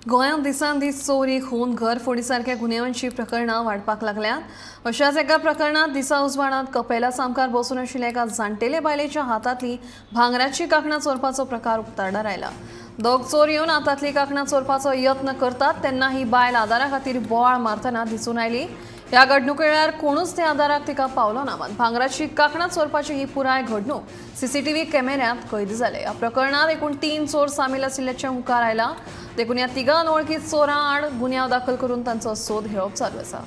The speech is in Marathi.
गोंयांत दिसान दीस चोरी खून घरफोडी सारख्या गुन्यांची प्रकरणां वाडपाक लागल्यात। अशाच एका प्रकरणात दिसा उजवाडांत कपेला सामकार बसून आशिल्ल्या एका जाणटेले बायलेच्या हातांतली भांगराची कांकणां चोरपाचो प्रकार उक्ताडार आयला। दोग चोर येवन हातांतली कांकणां चोरपाचो यत्न करतात तेन्ना ही बायल आदारा खातीर बोवाळ मारतना दिसून आयली। ह्या घडणुके वेळार कोणूच त्या आदाराक तिका पावलो ना, मात भांगराची कांकणां चोरपाची ही पुराय घडणूक सीसीटीव्ही कॅमेऱ्यांत कैद जाले। ह्या प्रकरणात एकूण 3 चोर सामील आशिल्ल्याचें मुखार आयला। देखून ह्या तिगां अनवळखी चोरां आड गुन्यांव दाखल करून तांचो सोद घेवप चालू आसा।